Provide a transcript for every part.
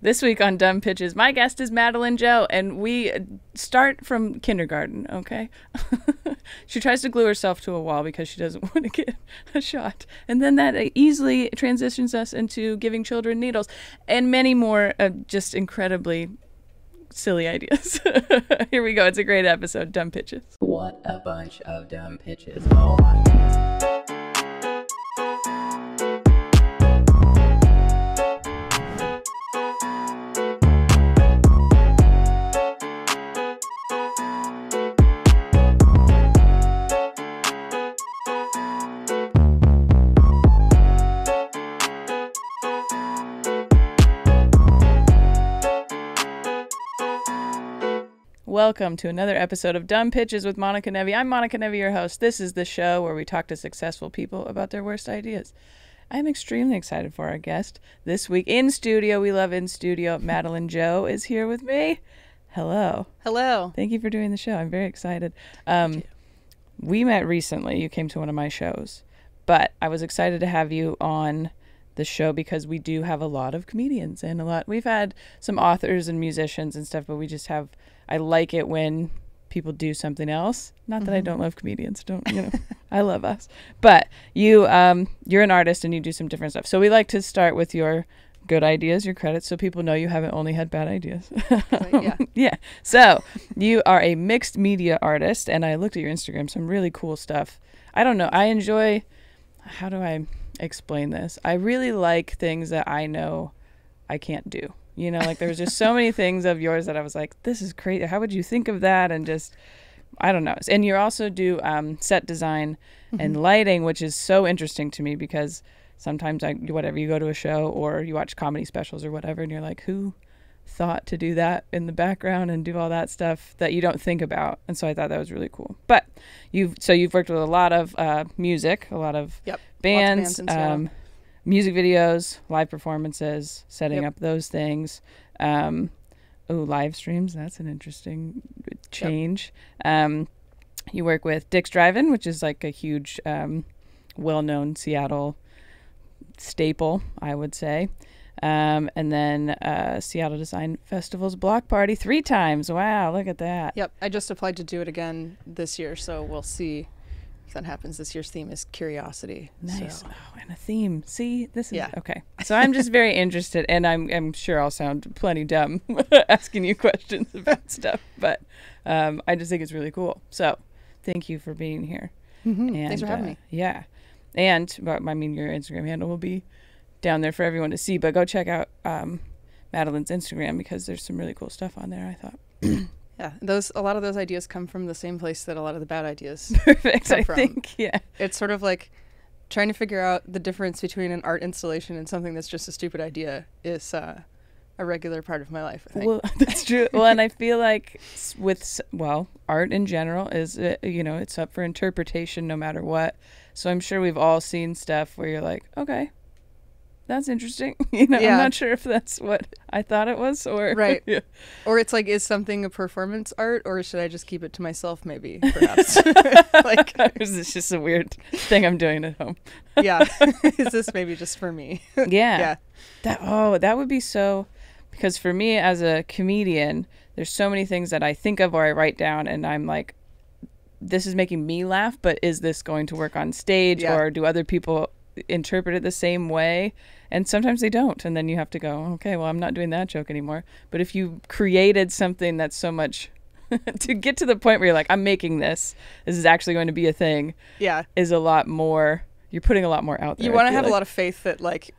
This week on Dumb Pitches, my guest is Madeline Jo, and we start from kindergarten, okay? She tries to glue herself to a wall because she doesn't want to get a shot. And then that easily transitions us into giving children needles and many more just incredibly silly ideas. Here we go. It's a great episode, Dumb Pitches. What a bunch of dumb pitches. Oh my goodness. Welcome to another episode of Dumb Pitches with Monica Nevi. I'm Monica Nevi, your host. This is the show where we talk to successful people about their worst ideas. I'm extremely excited for our guest. This week in studio, we love in studio, Madeline Jo is here with me. Hello. Hello. Thank you for doing the show. I'm very excited. We met recently. You came to one of my shows, but I was excited to have you on the show because we do have a lot of comedians and we've had some authors and musicians and stuff, but we just have, I like it when people do something else. Not that I don't love comedians, I love us, but you're an artist and you do some different stuff. So we like to start with your good ideas, your credits, so people know you haven't only had bad ideas. Yeah. Yeah. So you are a mixed media artist, and I looked at your Instagram, some really cool stuff. I don't know. I enjoy, how do I explain this? I really like things that I know I can't do. Like there's just so many things of yours that I was like, this is crazy. How would you think of that? And just, I don't know. And you also do set design and lighting, which is so interesting to me because sometimes you go to a show or you watch comedy specials or whatever, and you're like, who thought to do that in the background and do all that stuff that you don't think about? And so I thought that was really cool. But you've worked with a lot of music, a lot of bands, music videos, live performances, setting up those things. Live streams, that's an interesting change. You work with Dick's Drive-In, which is like a huge well-known Seattle staple, I would say. And then Seattle Design Festival's block party 3 times. Wow, look at that. Yep, I just applied to do it again this year, so we'll see if that happens. This year's theme is curiosity. Nice. So. Oh, and a theme. See, this is okay. So I'm just very interested, and I'm sure I'll sound plenty dumb asking you questions about stuff, but I just think it's really cool. So thank you for being here. And, thanks for having me. Yeah. And, your Instagram handle will be down there for everyone to see, but go check out Madeline's Instagram because there's some really cool stuff on there, I thought. Yeah, a lot of those ideas come from the same place that a lot of the bad ideas Perfect, come I from. think, yeah. It's sort of like trying to figure out the difference between an art installation and something that's just a stupid idea is a regular part of my life, I think. Well, that's true. Well, and I feel like art in general is, it's up for interpretation no matter what. So I'm sure we've all seen stuff where you're like, okay, that's interesting. I'm not sure if that's what I thought it was or right. Yeah. Or it's like, is something a performance art or should I just keep it to myself maybe, perhaps? Is this just a weird thing I'm doing at home? Yeah. Is this maybe just for me? Yeah. That would be so, because for me as a comedian, there's so many things that I think of or I write down and I'm like, this is making me laugh, but is this going to work on stage or do other people interpret it the same way? And sometimes they don't, and then you have to go, okay, well, I'm not doing that joke anymore. But if you created something that's so much to get to the point where you're like, I'm making this is actually going to be a thing, is a lot more, you're putting a lot more out there. You want to have a lot of faith that like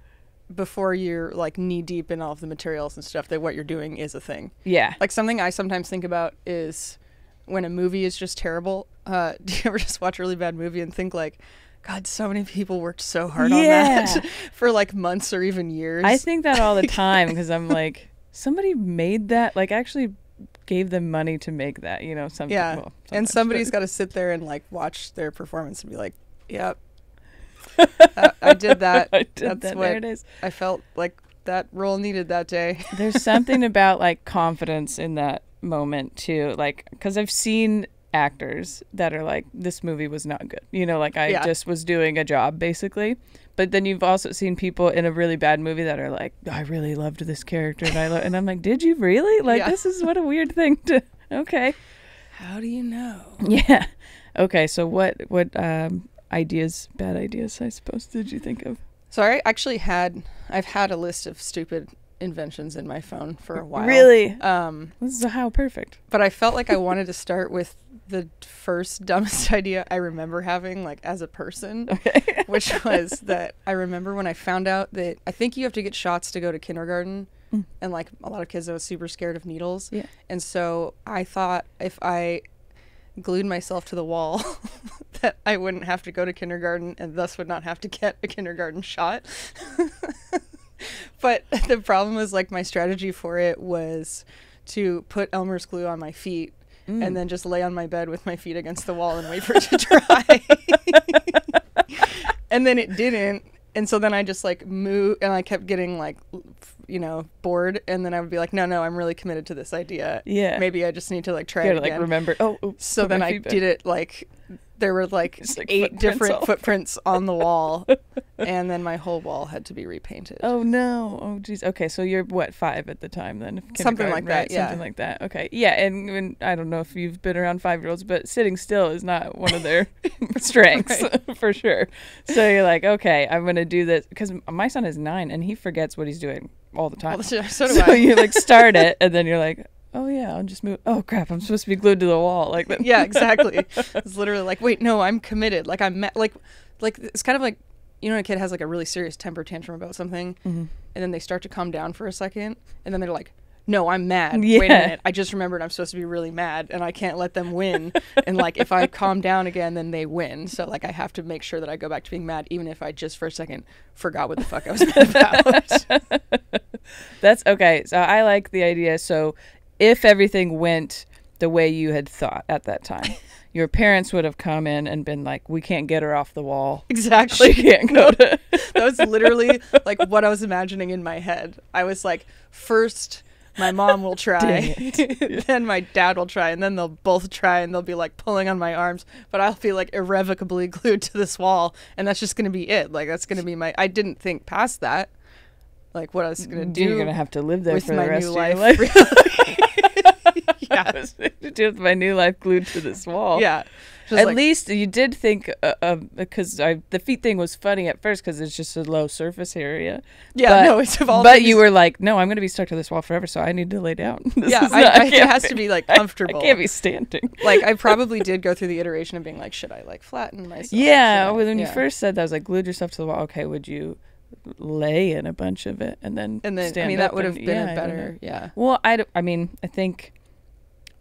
before you're like knee deep in all of the materials and stuff, that what you're doing is a thing. Like something I sometimes think about is when a movie is just terrible. Do you ever just watch a really bad movie and think like, God, so many people worked so hard on that for like months or even years. I think that all the time because I'm like, somebody made that, like actually gave them money to make that, something. Yeah, well, and somebody's got to sit there and like watch their performance and be like, yep, I did that. That's what there it is. I felt like that role needed that day. There's something about like confidence in that moment too, like because I've seen actors that are like, this movie was not good, like I just was doing a job basically, But then you've also seen people in a really bad movie that are like, I really loved this character, and I'm like, did you really? Like, this is what a weird thing to. Okay. How do you know? Yeah. Okay. So what ideas, bad ideas, I suppose, did you think of? So I've had a list of stupid inventions in my phone for a while. Really? This is how perfect. But I felt like I wanted to start with the first dumbest idea I remember having, like, as a person, okay. which was that I remember when I found out that I think you have to get shots to go to kindergarten, and like a lot of kids, I was super scared of needles. Yeah. And so I thought if I glued myself to the wall that I wouldn't have to go to kindergarten and thus would not have to get a kindergarten shot. But the problem was, like, my strategy for it was to put Elmer's glue on my feet and then just lay on my bed with my feet against the wall and wait for it to dry. And then it didn't. And so then I just, like, moved, and I kept getting, like, you know, bored. And then I would be like, no, I'm really committed to this idea. Yeah. Maybe I just need to, like, try you it gotta, again. like, remember. So then I did it, like, there were like just, like, 8 different footprints on the wall, and then my whole wall had to be repainted. Oh no! Oh geez. Okay, so you're what, 5 at the time then? Something like that. Right? Yeah. Something like that. Okay. Yeah, and I don't know if you've been around 5-year-olds, but sitting still is not one of their strengths for sure. So you're like, okay, I'm gonna do this because my son is 9 and he forgets what he's doing all the time. Well, so do so I. you like start it and then you're like, oh yeah, I'll just move. Oh crap, I'm supposed to be glued to the wall like that. Yeah, exactly. It's literally like, wait, no, I'm committed. Like like it's kind of like, you know, a kid has like a really serious temper tantrum about something, and then they start to calm down for a second, and then they're like, no, I'm mad. Yeah. Wait a minute, I just remembered I'm supposed to be really mad, and I can't let them win. And like, if I calm down again, then they win. So like, I have to make sure that I go back to being mad, even if I just for a second forgot what the fuck I was mad about. That's okay. So I like the idea. So if everything went the way you had thought at that time, your parents would have come in and been like, we can't get her off the wall. Exactly. She can't go to. That was literally like what I was imagining in my head. I was like, first my mom will try, then my dad will try, and then they'll both try, and they'll be like pulling on my arms, but I'll be like irrevocably glued to this wall, and that's just going to be it. Like, that's going to be I didn't think past that. Like, what I was going to do. You're going to have to live there with for the my rest new of your life. life. Yeah. I was going to do with my new life glued to this wall. Yeah. At least you did think, because the feet thing was funny at first because it's just a low surface area. Yeah, but, no, it's evolved. But you were like, no, I'm going to be stuck to this wall forever, so I need to lay down. It has to be like comfortable. I can't be standing. Like, I probably did go through the iteration of being like, should I like flatten myself? Yeah, when you first said that, I was like, glued yourself to the wall. Okay, would you lay in a bunch of it and then stand I mean, up that would have been a better, Well, I mean, I think,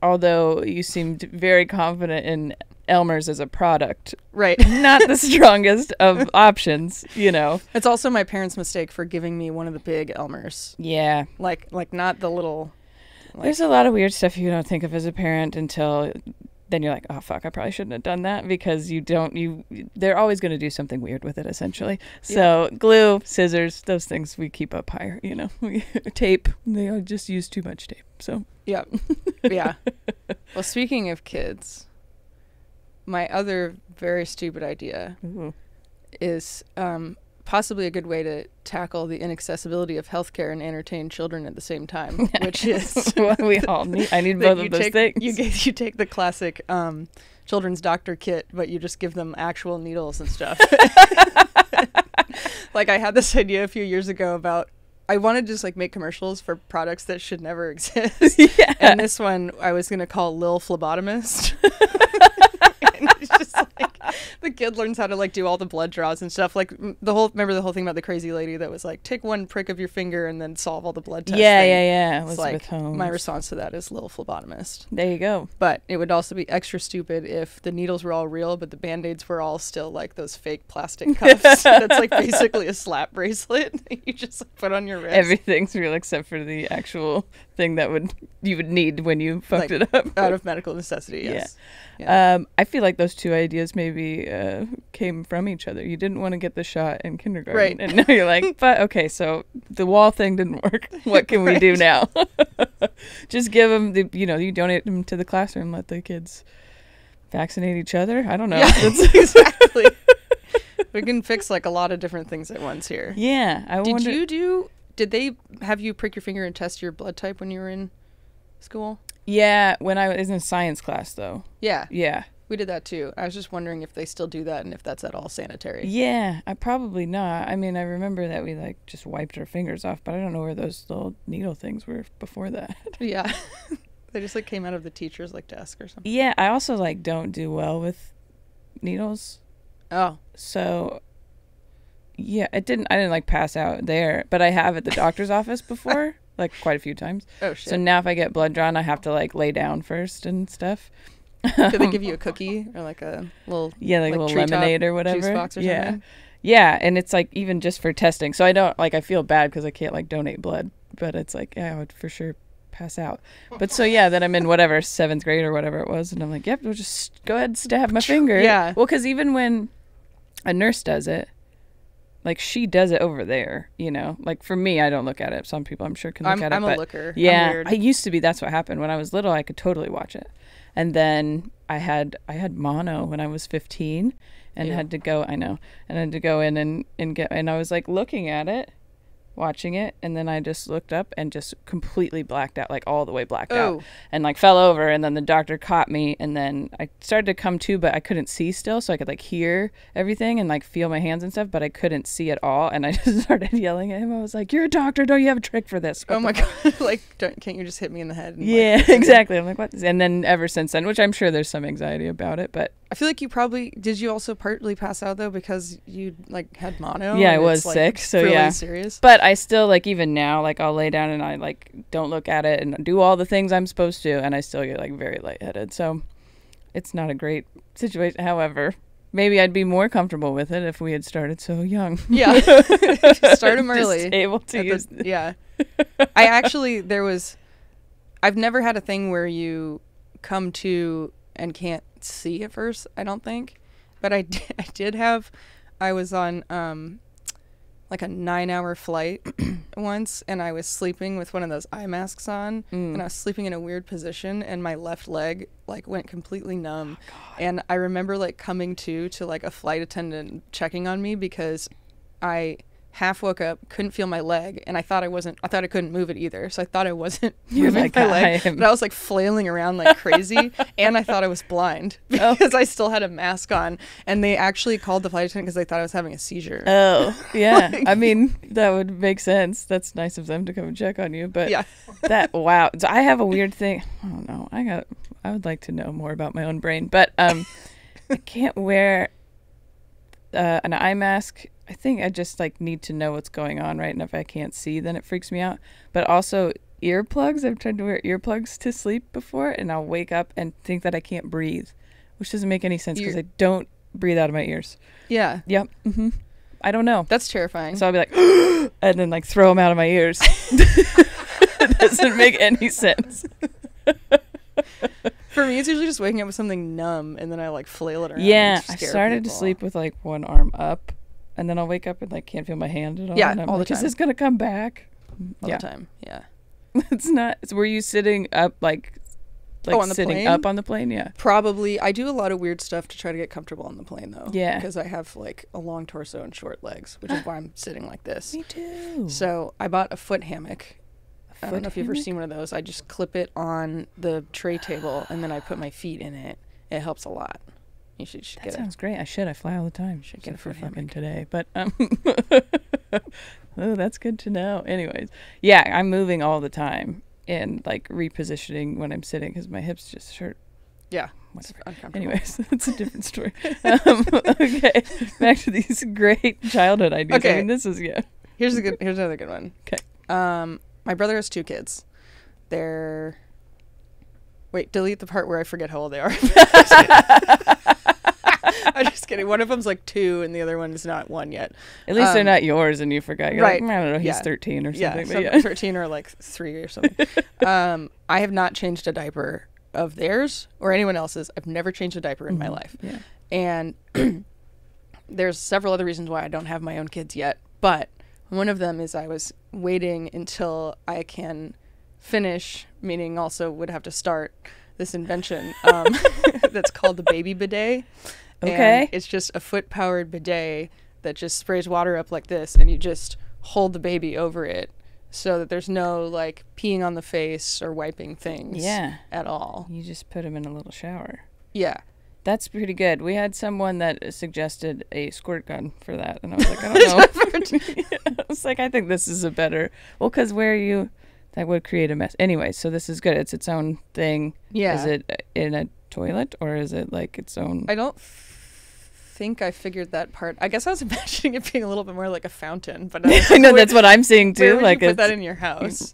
although you seemed very confident in Elmer's as a product, right? Not the strongest of options, you know. It's also my parents' mistake for giving me one of the big Elmer's. Yeah, like not the little. There's a lot of weird stuff you don't think of as a parent until then you're like, oh fuck, I probably shouldn't have done that, because they're always going to do something weird with it essentially. So glue, scissors, those things we keep up higher, you know. Tape, they just use too much tape. So yeah. Well, speaking of kids, my other very stupid idea is possibly a good way to tackle the inaccessibility of healthcare and entertain children at the same time, which is what we all need. I need both of those things. You take the classic children's doctor kit, but you just give them actual needles and stuff. Like, I had this idea a few years ago about, I wanted to just like make commercials for products that should never exist. Yeah. And this one I was going to call Lil Phlebotomist. And it's just like, the kid learns how to like do all the blood draws and stuff. Like, remember the whole thing about the crazy lady that was like, take one prick of your finger and then solve all the blood tests. Yeah. It's like, my response to that is Lil Phlebotomist. There you go. But it would also be extra stupid if the needles were all real, but the Band-Aids were all still like those fake plastic cuffs. That's like basically a slap bracelet that you just like, put on your wrist. Everything's real except for the actual thing that you would need when you fucked it up. Out of medical necessity, yes. Yeah. I feel like those two ideas maybe came from each other. You didn't want to get the shot in kindergarten. Right. And now you're like, but okay, so the wall thing didn't work. What can we do now? Just give them you donate them to the classroom, let the kids vaccinate each other. I don't know. Yeah, exactly. We can fix like a lot of different things at once here. Yeah. Did they have you prick your finger and test your blood type when you were in school? Yeah, when I was in science class, though. Yeah. Yeah. We did that, too. I was just wondering if they still do that and if that's at all sanitary. Yeah, probably not. I mean, I remember that we, like, just wiped our fingers off, but I don't know where those little needle things were before that. Yeah. They just, like, came out of the teacher's, like, desk or something. Yeah, I also, like, don't do well with needles. Oh. So, yeah, I didn't, like, pass out there, but I have at the doctor's office before, like, quite a few times. Oh, shit. So now if I get blood drawn, I have to, like, lay down first and stuff. Do they give you a cookie or like a little like a little lemonade or whatever? Juice box or something? Yeah, and it's like even just for testing. So I don't like I feel bad because I can't like donate blood, but it's like I would for sure pass out. But so yeah, then I'm in whatever 7th grade or whatever it was, and I'm like, yep, we'll just go ahead and stab my finger. Yeah. Well, because even when a nurse does it, like she does it over there, you know. Like for me, I don't look at it. Some people I'm sure can look at it. I'm a looker. Yeah, I used to be. That's what happened when I was little. I could totally watch it. And then I had mono when I was 15 and had to go, and I had to go in and I was like looking at it, watching it, and then I just looked up and just completely blacked out, like all the way blacked out, and like fell over, and then the doctor caught me, and then I started to come to, but I couldn't see still, so I could like hear everything and like feel my hands and stuff, but I couldn't see at all, and I just started yelling at him. I was like, "You're a doctor, don't you have a trick for this?" Oh my god! Like, can't you just hit me in the head? And, yeah, like, exactly. I'm like, what? And then ever since then, which I'm sure there's some anxiety about it, but I feel like did you also partly pass out though because you like had mono? Yeah, I was sick, so really yeah. Serious. But I still like even now, like I'll lay down and I like don't look at it and do all the things I'm supposed to, and I still get like very lightheaded. So it's not a great situation. However, maybe I'd be more comfortable with it if we had started so young. Yeah, start them early. Just able to use. Yeah, I've never had a thing where you come to and can't see at first, I don't think, but I was on like a 9-hour flight once, and I was sleeping with one of those eye masks on, and I was sleeping in a weird position, and my left leg like went completely numb. And I remember like coming to like a flight attendant checking on me because I half woke up, couldn't feel my leg, and I thought I couldn't move it either, so I thought I wasn't moving like, my leg, but I was like flailing around like crazy, and I thought I was blind because I still had a mask on, and they actually called the flight attendant because they thought I was having a seizure. Oh, yeah. Like, I mean, that would make sense. That's nice of them to come and check on you, but yeah. Wow. So I have a weird thing. I don't know. I would like to know more about my own brain, but I can't wear an eye mask. I think I just like need to know what's going on, right? And if I can't see, then it freaks me out. But also earplugs. I've tried to wear earplugs to sleep before, and I'll wake up and think that I can't breathe, which doesn't make any sense because I don't breathe out of my ears. Yeah. Yep. Mm-hmm. I don't know. That's terrifying. So I'll be like, and then like throw them out of my ears. It doesn't make any sense. For me, it's usually just waking up with something numb, and then I like flail it around. Yeah, I started to sleep with like one arm up, and then I'll wake up and like can't feel my hand at all. Yeah, and I'm all like, the time. Is this gonna come back? All the time. Yeah. It's not. Were you sitting up like on the sitting plane? up on the plane? Yeah. Probably. I do a lot of weird stuff to try to get comfortable on the plane, though. Yeah. Because I have like a long torso and short legs, which is why I'm sitting like this. Me too. So I bought a foot hammock. I don't know if you've ever seen one of those. I just clip it on the tray table, and then I put my feet in it. It helps a lot. You should get it. That sounds great. I fly all the time. Should get it for for fucking today. But oh, that's good to know. Anyways, yeah, I'm moving all the time and like repositioning when I'm sitting because my hips just hurt. Yeah, whatever. Uncomfortable. Anyways, that's a different story. Okay, back to these great childhood ideas. Okay, I mean, this is Here's another good one. Okay. My brother has 2 kids. Wait, delete the part where I forget how old they are. I'm just kidding. One of them's like 2, and the other one is not 1 yet. At least they're not yours, and you forgot. You're right. Like, I don't know. He's 13 or something. Yeah, but 13 or like 3 or something. I have not changed a diaper of theirs or anyone else's. I've never changed a diaper in my life. Yeah. And there's several other reasons why I don't have my own kids yet, but one of them is I was waiting until I can finish, meaning also would have to start this invention that's called the baby bidet. Okay. And it's just a foot-powered bidet that just sprays water up like this, and you just hold the baby over it so that there's no like peeing on the face or wiping things at all. You just put him in a little shower. Yeah. That's pretty good. We had someone that suggested a squirt gun for that, and I was like, I don't know. I was like, I think this is a better... Well, because that would create a mess. Anyway, so this is good. It's its own thing. Yeah. Is it in a toilet, or is it like its own... I don't think I figured that part. I guess I was imagining it being a little bit more like a fountain, but I know that's what I'm seeing too. Where would you put that in your house?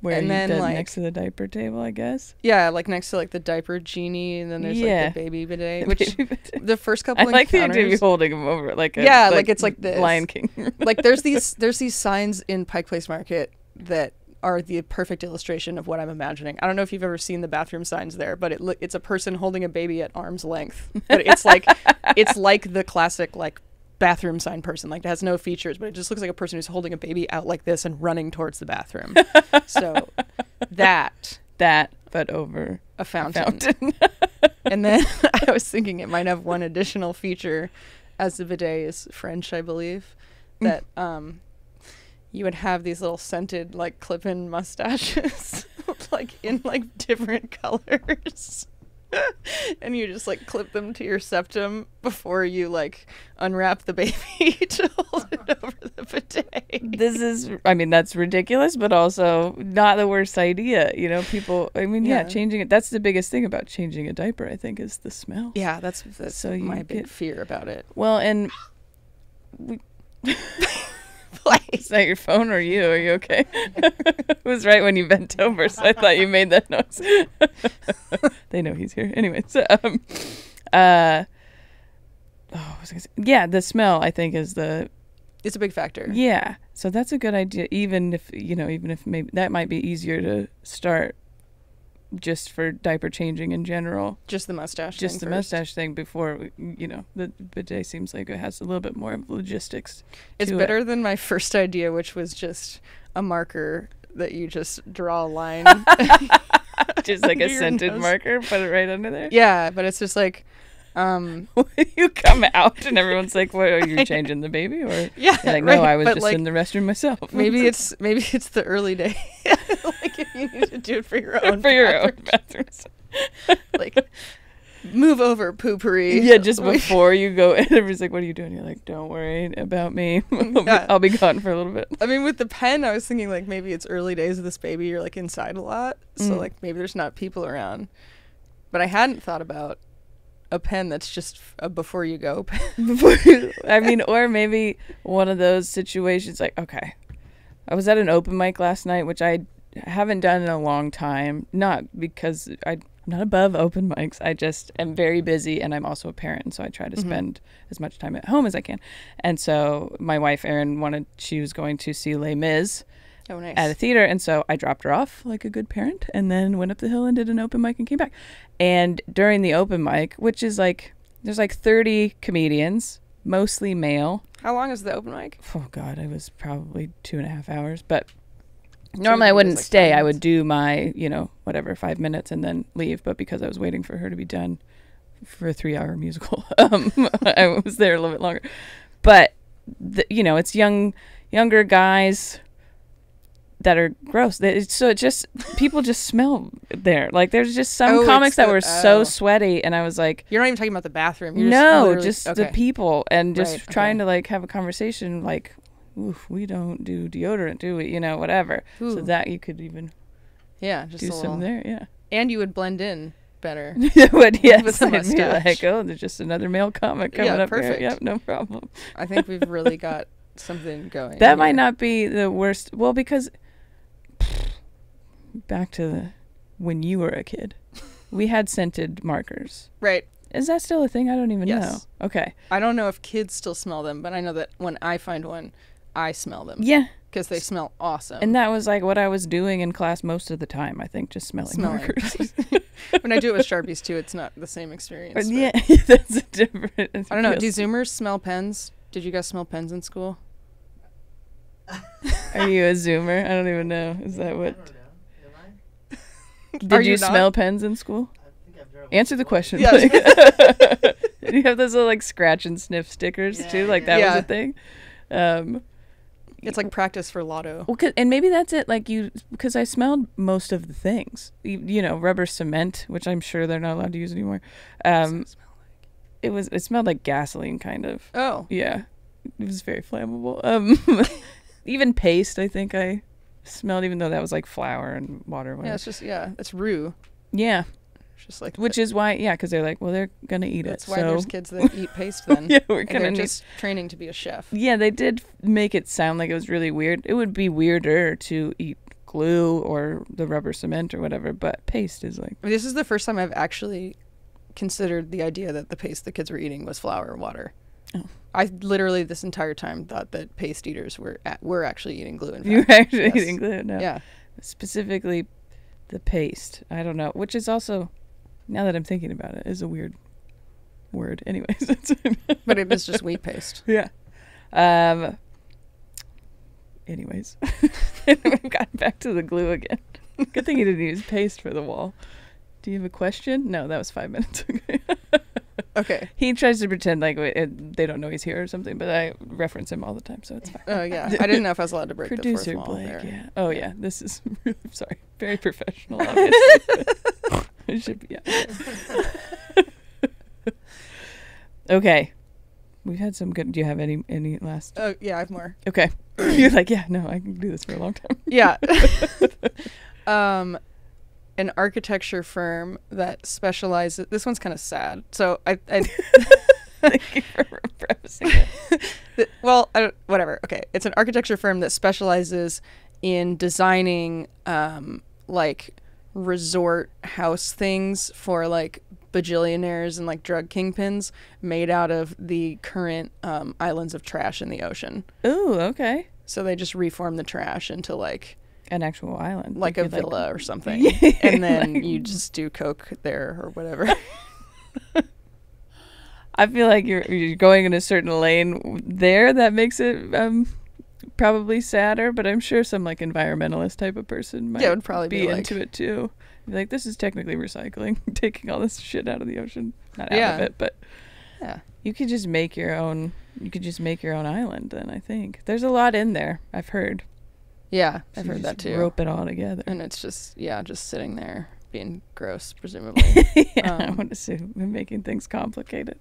Where and then like next to the diaper table, I guess. Yeah, like next to like the diaper genie, and then there's like the baby bidet. Which the first couple I like the idea of you holding him over like like it's like this Lion King. Like there's these signs in Pike Place Market that are the perfect illustration of what I'm imagining. I don't know if you've ever seen the bathroom signs there, but it's a person holding a baby at arm's length. But it's like the classic like bathroom sign person. Like it has no features, but it just looks like a person who's holding a baby out like this and running towards the bathroom. So that but over a fountain. And then I was thinking it might have one additional feature, as the bidet is French, I believe, that you would have these little scented like clip-in mustaches like in like different colors. And you just like clip them to your septum before you like unwrap the baby to hold it over the bidet. That's ridiculous, but also not the worst idea. You know, people, changing it. That's the biggest thing about changing a diaper, I think, is the smell. Yeah, that's so my big fear about it. Well, and is that your phone or you? Are you okay? It was right when you bent over, so I thought you made that noise. They know he's here. Anyway, so the smell I think is it's a big factor. Yeah, so that's a good idea. Even if maybe that might be easier to start just for diaper changing in general. Just the mustache thing before, the bidet seems like it has a little bit more of logistics. It's better than my first idea, which was just a marker that you just draw a line. Just like a scented marker, put it right under there? Yeah, but it's just like... you come out and everyone's like, what, are you changing the baby? Or yeah, like, no, I was just like, in the restroom myself. Maybe it's the early day. Like if you need to do it for your own bathrooms. Like move over, poopery. Yeah, just before you go in, everybody's like, what are you doing? You're like, don't worry about me. I'll be gone for a little bit. I mean, with the pen, I was thinking like maybe it's early days of this baby. You're like inside a lot. So like maybe there's not people around. But I hadn't thought about a pen that's just a before you go pen. Or maybe one of those situations like, okay, I was at an open mic last night, which I haven't done in a long time. Not because I'm not above open mics. I just am very busy, and I'm also a parent, so I try to spend as much time at home as I can. And so my wife, Erin, she was going to see Les Mis. Oh, nice. At a theater, and so I dropped her off like a good parent and then went up the hill and did an open mic and came back. And during the open mic, which is like there's like 30 comedians, mostly male. How long is the open mic? Oh god, it was probably 2.5 hours, but normally I wouldn't stay. I would do my 5 minutes and then leave, but because I was waiting for her to be done for a 3-hour musical, I was there a little bit longer. But it's younger guys that are gross. So it just people just smell there. Like there's just some comics that were so sweaty, and I was like, you're not even talking about the bathroom. You're just the people, and just trying to like have a conversation. Like, oof, we don't do deodorant, do we? Whatever. Ooh. So that you could even just do some there. Yeah, and you would blend in better. It would, yes. With the mustache. Like, oh, there's just another male comic coming up perfect. here. Yep, no problem. I think we've really got something going. That might not be the worst. Well, because back to when you were a kid, we had scented markers. Right. Is that still a thing? I don't even know. Okay. I don't know if kids still smell them, but I know that when I find one, I smell them. Yeah. Because they smell awesome. And that was like what I was doing in class most of the time, I think, just smelling markers. When I do it with Sharpies too, it's not the same experience. Yeah, that's a different. I don't know. Do Zoomers smell pens? Did you guys smell pens in school? Are you a Zoomer? I don't even know. Is that what? Did you smell pens in school? Answer the question. Yeah. You have those little like scratch and sniff stickers too. Like that was a thing. It's like practice for lotto. Well, and maybe that's it. Like because I smelled most of the things. You know, rubber cement, which I'm sure they're not allowed to use anymore. It smelled like gasoline, kind of. Oh, yeah, it was very flammable. Even paste, I think I smelled, even though that was like flour and water. Whatever. Yeah, it's just it's roux. Yeah. Just like which is why, because they're like, well, they're gonna eat that's it. That's why there's kids that eat paste then. Yeah, we're gonna just training to be a chef. Yeah, they did make it sound like it was really weird. It would be weirder to eat glue or the rubber cement or whatever, but paste is like. This is the first time I've actually considered the idea that the paste the kids were eating was flour and water. Oh. I literally this entire time thought that paste eaters were actually eating glue. In fact. You were actually eating glue, no? Yeah, specifically the paste. I don't know, which is also. Now that I'm thinking about it, is a weird word. Anyways. But it is just wheat paste. Yeah. Anyways. We've gotten back to the glue again. Good thing you didn't use paste for the wall. Do you have a question? No, that was 5 minutes ago. Okay. He tries to pretend like they don't know he's here or something, but I reference him all the time, so it's fine. Oh, yeah. I didn't know if I was allowed to break Producer the fourth wall Blake, there. yeah. Oh, yeah. This is, sorry, very professional, obviously. It should be, yeah. Okay. We've had some good, do you have any last? Oh, yeah, I have more. Okay. You're like, yeah, no, I can do this for a long time. Yeah. An architecture firm that specializes, this one's kind of sad. So I thank you for prefacing it. Whatever. Okay. It's an architecture firm that specializes in designing, like, resort house things for like bajillionaires and like drug kingpins made out of the current islands of trash in the ocean. Ooh, okay. So they just reform the trash into like an actual island, like a villa or something. Yeah, and then like, you just do coke there or whatever. I feel like you're going in a certain lane there that makes it probably sadder, but I'm sure some like environmentalist type of person might would probably be into it too. Be like, this is technically recycling, taking all this shit out of the ocean, not out of it, but you could just make your own. You could just make your own island. Then I think there's a lot in there. I've heard. Yeah, so I've heard that too. Rope it all together, and it's just just sitting there being gross, presumably. I would assume making things complicated.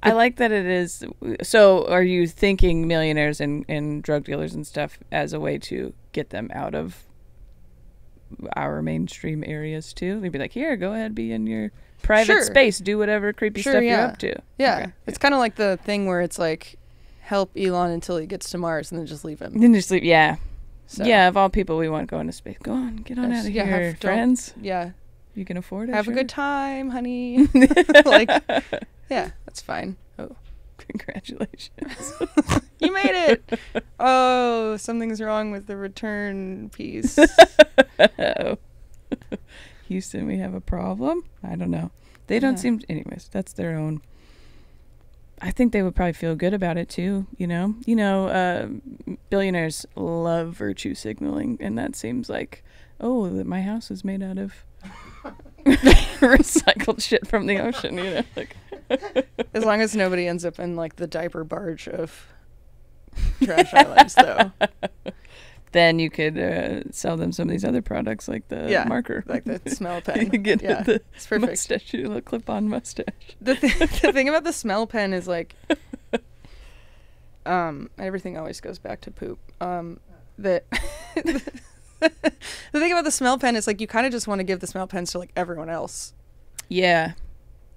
I like that it is. So are you thinking millionaires and drug dealers and stuff as a way to get them out of our mainstream areas too? They'd be like, here, go ahead, be in your private space, do whatever creepy stuff you're up to. Yeah. Okay. It's kind of like the thing where it's like, help Elon until he gets to Mars and then just leave him. Then just leave, yeah. So. Yeah, of all people we want going to space. Go on, get on out of here, friends. Yeah. You can afford it. Have a good time, honey. Like, yeah, that's fine. Oh, congratulations. You made it. Oh, something's wrong with the return piece. Oh. Houston, we have a problem? I don't know. They don't seem to, anyways, that's their own. I think they would probably feel good about it too, you know? Billionaires love virtue signaling, and that seems like, oh, my house is made out of recycled shit from the ocean, you know? Like as long as nobody ends up in like the diaper barge of trash islands, though. Then you could sell them some of these other products, like the marker, like the smell pen. You get the it's perfect. Mustache, a clip-on mustache. The thing about the smell pen is like, everything always goes back to poop. The thing about the smell pen is like you kind of just want to give the smell pens to like everyone else. Yeah.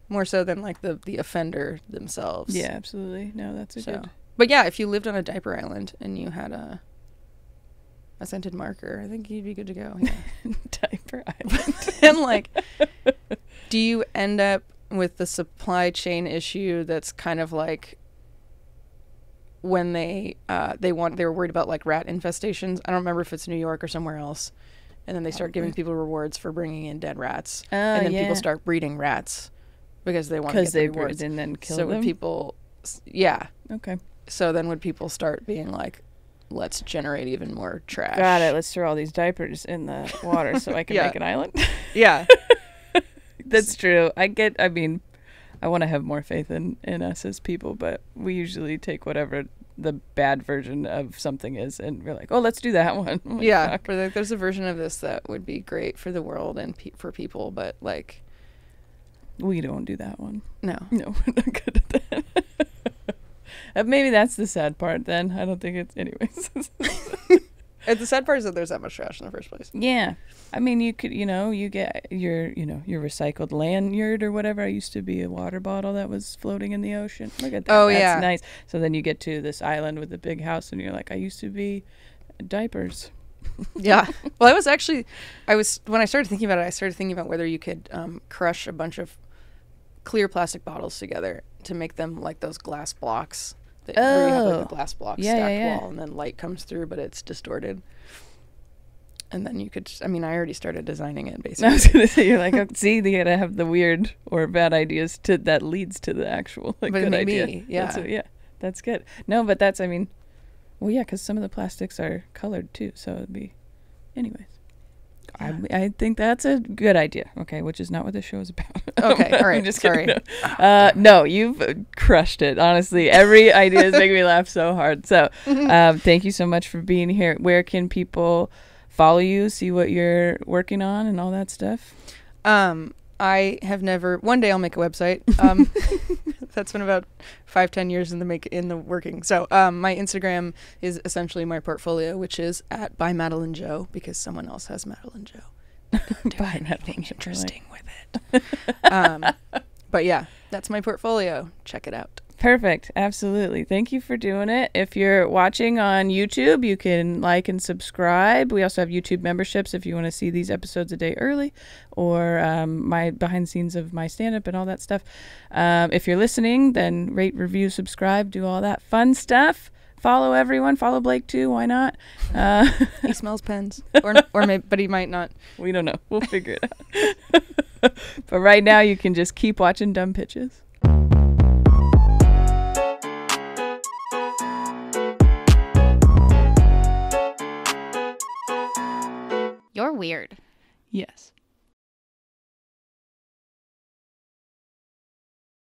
More so than like the offender themselves. Yeah, absolutely. No, that's a good. But yeah, if you lived on a diaper island and you had a scented marker, I think you'd be good to go. Yeah. Diaper island. And like, do you end up with the supply chain issue that's kind of like when they were worried about like rat infestations. I don't remember if it's New York or somewhere else. And then they start giving people rewards for bringing in dead rats. And then people start breeding rats because they want to get the rewards. And then kill them. So would people, yeah. Okay. So then would people start being like, let's generate even more trash. Got it. Let's throw all these diapers in the water so I can make an island. Yeah. That's true. I'm I want to have more faith in us as people, but we usually take whatever the bad version of something is, and we're like, oh, let's do that one. Like, yeah, like, there's a version of this that would be great for the world and for people, but like, we don't do that one. No, we're not good at that. Maybe that's the sad part. Then I don't think it's anyways. The sad part is that there's that much trash in the first place. Yeah. I mean, you could, you get your recycled lanyard or whatever. I used to be a water bottle that was floating in the ocean. Look at that. Oh, That's yeah. nice. So then you get to this island with a big house and you're like, I used to be diapers. Yeah. Well, when I started thinking about it, I started thinking about whether you could crush a bunch of clear plastic bottles together to make them like those glass blocks. Where you have like a glass block stacked wall, and then light comes through, but it's distorted. And then you could, I already started designing it, basically. I was going to say, you're like, oh, see, you got to have the weird or bad ideas that leads to the actual good idea. Yeah. That's good. No, but that's, well, yeah, because some of the plastics are colored too, so it'd be, anyways. Yeah. I think that's a good idea. Okay, which is not what this show is about. Okay, all right. Just sorry. No, you've crushed it. Honestly, every idea is making me laugh so hard. So, thank you so much for being here. Where can people follow you, see what you're working on, and all that stuff? I have never. One day I'll make a website. That's been about 5-10 years in the working. So my Instagram is essentially my portfolio, which is by Madeline Jo, because someone else has Madeline Jo. By Madeline Jo, interesting with it. But yeah, that's my portfolio. Check it out. Perfect. Absolutely. Thank you for doing it. If you're watching on YouTube, you can like and subscribe. We also have YouTube memberships if you want to see these episodes a day early, or my behind the scenes of my stand-up and all that stuff. If you're listening, then rate, review, subscribe, do all that fun stuff. Follow everyone. Follow Blake too. Why not? He smells pens, or maybe, but he might not. We don't know. We'll figure it out. But right now, you can just keep watching Dumb Pitches. You're weird. Yes.